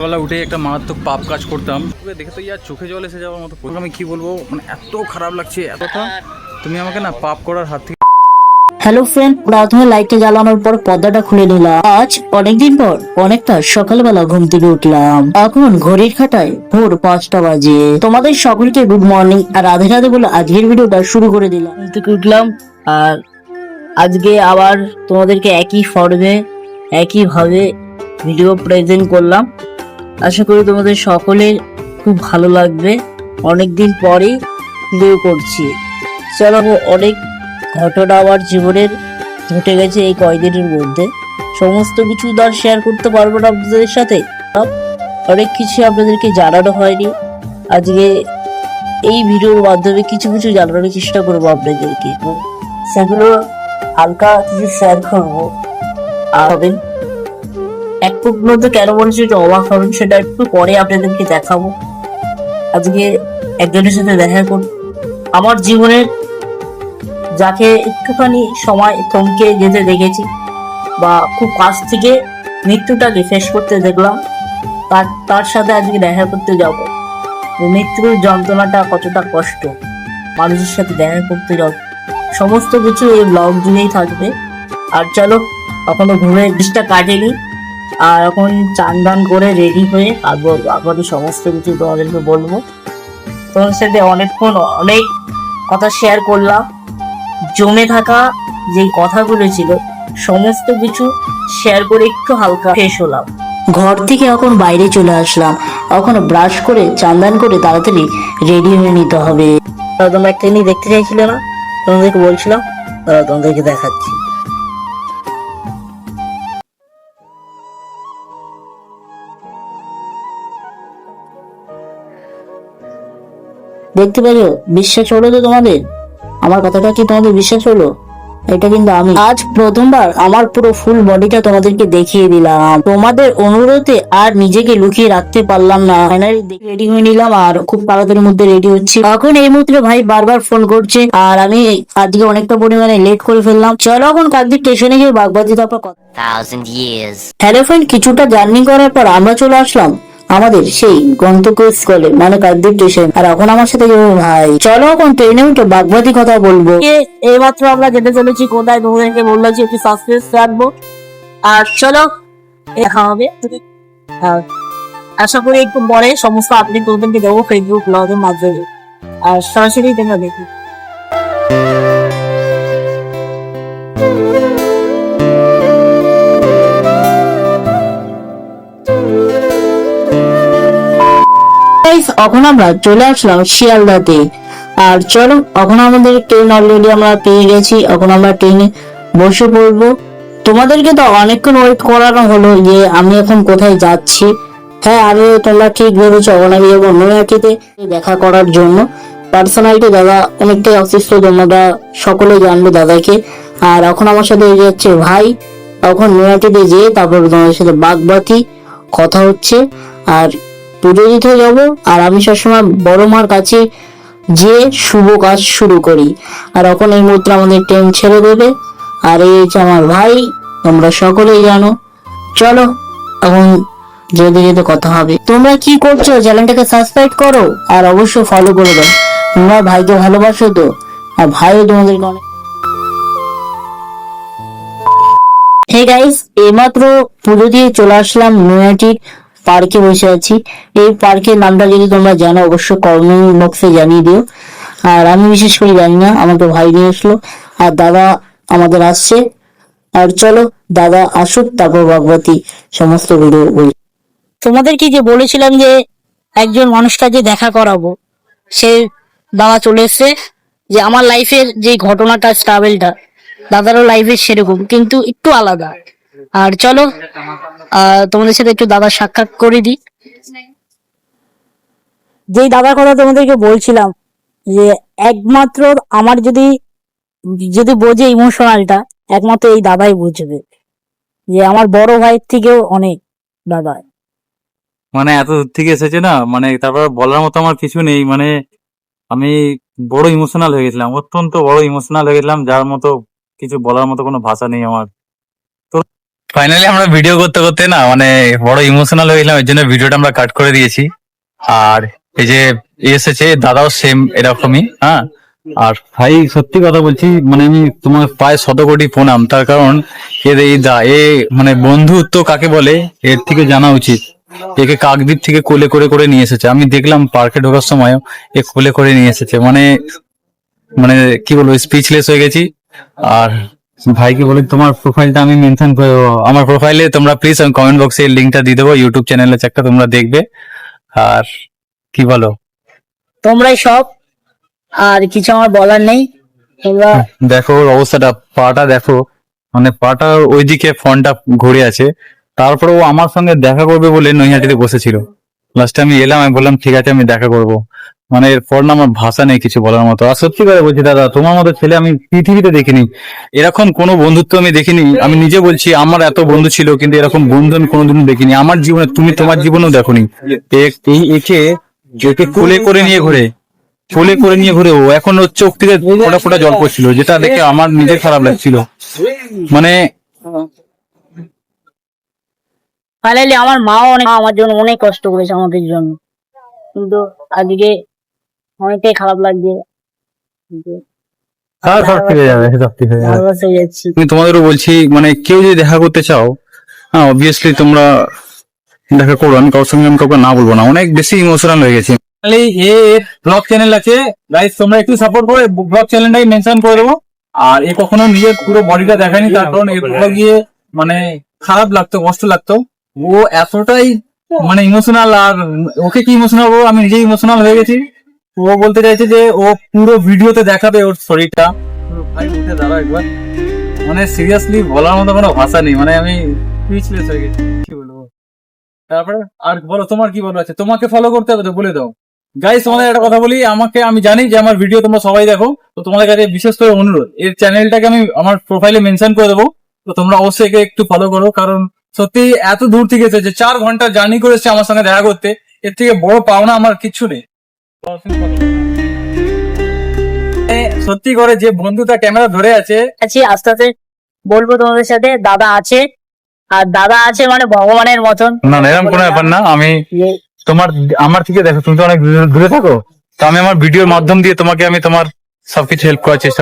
সকালবেলা উঠে একটা মারাত্মক পাপ কাজ করতাম, দেখে তো ইয়ার চোখে জল এসে যাওয়ার মতো। আমি কি বলবো, মানে এত খারাপ লাগছে এতটা। তুমি আমাকে না পাপ করার হাত থেকে। হ্যালো ফ্রেন্ড, প্রথমে লাইটটা জ্বালানোর পর পর্দাটা খুলে নিলাম। আজ অনেকদিন পর অনেকটা সকালবেলা ঘুম থেকে উঠলাম। এখন ঘড়ির কাঁটায় ভোর 5টা বাজে। তোমাদের সকলকে গুড মর্নিং আর রাধে রাধে বলে আজকের ভিডিওটা শুরু করে দিলাম। ঘুম থেকে উঠলাম আর আজকে আবার তোমাদেরকে একই ফর্মে একই ভাবে ভিডিও প্রেজেন্ট করলাম। আশা করি তোমাদের সকলের খুব ভালো লাগবে। অনেকদিন পরেই ভিডিও করছি। চলো, অনেক ঘটনা আমার জীবনের ঘটে গেছে এই কয়েকদিনের মধ্যে। সমস্ত কিছু তো আর শেয়ার করতে পারবো না আপনাদের সাথে। অনেক কিছু আপনাদেরকে জানানো হয়নি। আজকে এই ভিডিওর মাধ্যমে কিছু কিছু জানানোর চেষ্টা করবো আপনাদেরকে। সেগুলো হালকা কিছু শেয়ার করবো। আর এক মধ্যে কেন বলছি এটা অবাক হবেন, সেটা একটু পরে আপনাদেরকে দেখাবো। আজকে একজনের সাথে দেখা করব, আমার জীবনের যাকে একটুখানি সময় থমকে যেতে দেখেছি বা খুব কাছ থেকে মৃত্যুটাকে ফেস করতে দেখলাম, তার সাথে আজকে দেখা করতে যাব। মৃত্যুর যন্ত্রণাটা কতটা কষ্ট, মানুষের সাথে দেখা করতে যাব, সমস্ত কিছু এই ব্লগ জুড়েই থাকবে। আর চলো, এখনো ঘুমের দিকটা কাটেনি, আর এখন চান দান করে রেডি হয়ে আবার সমস্ত কিছু তোমাদেরকে বলবো। তোমার সাথে অনেকক্ষণ অনেক কথা শেয়ার করলাম। জমে থাকা যে কথাগুলো ছিল সমস্ত কিছু শেয়ার করে একটু হালকা ফ্রেশ হলাম। ঘর থেকে এখন বাইরে চলে আসলাম। এখন ব্রাশ করে চান্দান করে তাড়াতাড়ি রেডি হয়ে নিতে হবে। তোমরা একটা জিনিস দেখতে চাইছিলে না, তোমাদেরকে বলছিলাম, তোমাদেরকে দেখাচ্ছি। দেখতে পেলো? বিশ্বাস হলো তো তোমাদের? আমার কথাটা কি তোমাদের বিশ্বাস হলো? এটা কিন্তু আমি আজ প্রথমবার আমার পুরো ফুল বডিটা তোমাদেরকে দেখিয়ে দিলাম। তোমাদের অনুরোধে আর নিজেকে লুকিয়ে রাখতে পারলাম না। ফাইনালি রেডি হয়ে নিলাম আর খুব তাড়াতাড়ির মধ্যে রেডি হচ্ছি। এখন এই মুহূর্তে ভাই বারবার ফোন করছে আর আমি আজকে অনেকটা পরিমাণে লেট করে ফেললাম। চলো এখন কাকদ্বীপ স্টেশনে গিয়ে বাগবাজি তারপর কথা। হ্যালো ফ্রেন্ড, কিছুটা জার্নি করার পর আমরা চলে আসলাম আমাদের সেই গন্তব্যস্থলে, মানে কাকদ্বীপ স্টেশন। আর এখন আমার সাথে যাবো ভাই। চলো এখন ট্রেনে উঠে বাগবাদি কথা বলবো। এইমাত্র আমরা যেতে চলেছি কোথায়, তোমাদেরকে বললাম যে একটু সাসপেন্স রাখবো। আর চলো দেখা হবে। আর আশা করি একটু পরে সমস্ত আপডেট তোমাদেরকে দেবো ফেসবুক ব্লগের মাধ্যমে। আর সরাসরি তোমরা দেখি। এখন আমরা চলে আসলাম শিয়ালদাতে। আর চলো, এখন আমাদের ট্রেন অলরেডি আমরা পেয়ে গেছি। এখন আমরা ট্রেনে বসে পড়বো। তোমাদেরকে তো অনেকক্ষণ ওয়েট করানো হলো যে আমি এখন কোথায় যাচ্ছি। হ্যাঁ, আমি তোমরা ঠিক ভেবেছো, এখন আমি যাবো নৈহাটিতে দেখা করার জন্য। পার্সোনালিটি দাদা অনেকটাই অসুস্থ, তোমরা সকলে জানবে দাদাকে। আর এখন আমার সাথে যাচ্ছে ভাই। এখন নৈহাটিতে যেয়ে তারপর তোমাদের সাথে বাগবাকি কথা হচ্ছে। আর পুজো দিতে যাবো। আর আমি সবসময় বড় মার কাছে যে শুভ কাজ শুরু করি। আর এখন এই মুহূর্তে আমাদের ট্রেন ছেড়ে দেবে। আর এই হচ্ছে আমার ভাই, তোমরা সকলেই জানো। চলো এখন যেতে যেতে কথা হবে। তোমরা কি করছো? চ্যানেলটাকে সাবস্ক্রাইব করো আর অবশ্যই ফলো করে দাও। তোমরা ভাইকে ভালোবাসো তো, আর ভাইও তোমাদেরকে অনেক। হে গাইস, এইমাত্র পুজো দিয়ে চলে আসলাম নৈহাটির পার্কে বসে আছি। এই পার্কের নামটা যদি তোমরা জানো অবশ্যই কমেন্ট বক্সে জানিয়ে দিও। আর আমি বিশেষ করে জানি না, আমাকে ভাই নিয়ে আসলো আর দাদা আমাদের আসছে। আর চলো দাদা আসুক, তারপর ভগবতী সমস্ত ভিডিও বলি। তোমাদেরকে যে বলেছিলাম যে একজন মানুষটা যে দেখা করাবো, সে দাদা চলে এসছে। যে আমার লাইফের যে ঘটনাটা স্ট্রাগলটা, দাদারও লাইফের সেরকম কিন্তু একটু আলাদা। আর চলো তোমাদের সাথে একটু দাদার সাক্ষাৎ করে দিই। যেই দাদার কথা তোমাদেরকে বলছিলাম, যে একমাত্র আমার যদি যদি বোঝে ইমোশনালটা, একমাত্র এই দাদাই বুঝবে। যে আমার বড় ভাইয়ের থেকেও অনেক দাদা। মানে এত দূর থেকে এসেছে না, মানে তারপর বলার মতো আমার কিছু নেই। মানে আমি বড় ইমোশনাল হয়ে গেছিলাম, অত্যন্ত বড় ইমোশনাল হয়ে গেছিলাম, যার মতো কিছু বলার মতো কোনো ভাষা নেই আমার। তো ফাইনালি আমরা ভিডিও করতে করতে না মানে বড় ইমোশনাল হয়ে গেলাম, এর জন্য ভিডিওটা আমরা কাট করে দিয়েছি। আর এই যে এসেছে দাদাও সেম এরকমই, হ্যাঁ। আর ভাই সত্যি কথা বলছি, মানে আমি তোমার পায়ে শত কোটি প্রণাম, তার কারণ এ মানে বন্ধুত্ব কাকে বলে এর থেকে জানা উচিত। একে কাকদ্বীপ থেকে কোলে করে করে নিয়ে এসেছে, আমি দেখলাম পার্কে ঢোকার সময় এ কোলে করে নিয়ে এসেছে, মানে মানে কি বলবো, স্পিচলেস হয়ে গেছি। আর ভাইকে বলি তোমার প্রোফাইলটা আমি মেনশন করে দেবো, আমার প্রোফাইলে তোমরা প্লিজ আমি কমেন্ট বক্সে লিঙ্কটা দিয়ে দেবো, ইউটিউব চ্যানেলে একটা তোমরা দেখবে। আর কি বলো, তোমরাই সব, আর কিছু আমার বলার নেই। তোমরা দেখো ওর অবস্থাটা, পাটা দেখো, মানে পাটা ওইদিকে ফোনটা ঘুরে আছে। তারপরে ও আমার সঙ্গে দেখা করবে বলে নৈহাটিতে বসেছিল। লাস্টে আমি এলাম, আমি বললাম ঠিক আছে আমি দেখা করব। মানে এরপর না আমার ভাষা নেই কিছু বলার মতো। আর সত্যি করে বলছি দাদা, তোমার মতো ছেলে আমি পৃথিবীতে দেখিনি, এরকম কোনো বন্ধুত্ব আমি দেখিনি। আমি নিজে বলছি আমার এত বন্ধু ছিল, কিন্তু এরকম বন্ধু আমি কোনোদিন দেখিনি আমার জীবনে, তুমি তোমার জীবনেও দেখোনি। একে একে কোলে করে নিয়ে ঘুরে, কোলে করে নিয়ে ঘুরে, ও এখন ওর চোখ থেকে ফোটা ফোটা জল পড়ছিল, যেটা দেখে আমার নিজের খারাপ লাগছিল। মানে ফাইনালি আমার মাও আমার জন্য অনেক কষ্ট করেছে আমাদের জন্য, কিন্তু আজকে অনেকটাই খারাপ লাগছে। কিন্তু সব ঠিক হয়ে যাবে, সব ঠিক হয়ে যাবে। নার্ভাস হয়ে যাচ্ছি। আমি তোমাদেরও বলছি, মানে কেউ যদি দেখা করতে চাও, হ্যাঁ অবভিয়াসলি তোমরা দেখা করো, আমি কারোর সঙ্গে আমি কাউকে না বলবো না, অনেক বেশি ইমোশনাল হয়ে গেছি। এর ব্লগ চ্যানেল আছে গাইস, তোমরা একটু সাপোর্ট করো, ব্লগ চ্যানেলটাই মেনশন করে দেবো। আর এ কখনো নিজের পুরো বডিটা দেখায়নি, তার কারণ এরপরে গিয়ে মানে খারাপ লাগতো, কষ্ট লাগতো। ও এতটাই মানে ইমোশনাল, আর ওকে কি ইমোশনাল হবো, আমি নিজেই ইমোশনাল হয়ে গেছি। ও বলতে চাইছে যে ও পুরো ভিডিওতে দেখাবে ওর শরীরটা। ভাই উঠে দাঁড়াও একবার, মানে সিরিয়াসলি বলার মতো কোনো ভাষা নেই, মানে আমি স্পিচলেস হয়ে গেছি, কি বলবো। তারপরে আর বলো, তোমার কি বলো আছে, তোমাকে ফলো করতে হবে তো বলে দাও। গাইস তোমাদের একটা কথা বলি, আমি জানি যে আমার ভিডিও তোমরা সবাই দেখো, তো তোমাদের কাছে বিশেষ করে অনুরোধ, এর চ্যানেলটাকে আমি আমার প্রোফাইলে মেনশন করে দেবো, তো তোমরা অবশ্যই একে একটু ফলো করো। কারণ সত্যি এত দূর থেকে এসেছে, 4 ঘন্টা জার্নি করে এসেছে আমার সঙ্গে দেখা করতে, এর থেকে বড় পাওনা আমার কিচ্ছু নেই। সত্যি করে যে বন্ধুটা ক্যামেরা ধরে আছে, আস্তে আস্তে বলবো তোমাদের সাথে দাদা আছে, আর দাদা আছে মানে ভগবানের মতন। না না এরকম কোনো ব্যাপার না, আমি তোমার আমার থেকে দেখো, তুমি তো অনেক দূরে থাকো, তো আমি আমার ভিডিওর মাধ্যম দিয়ে তোমাকে আমি তোমার সবকিছু হেল্প করার চেষ্টা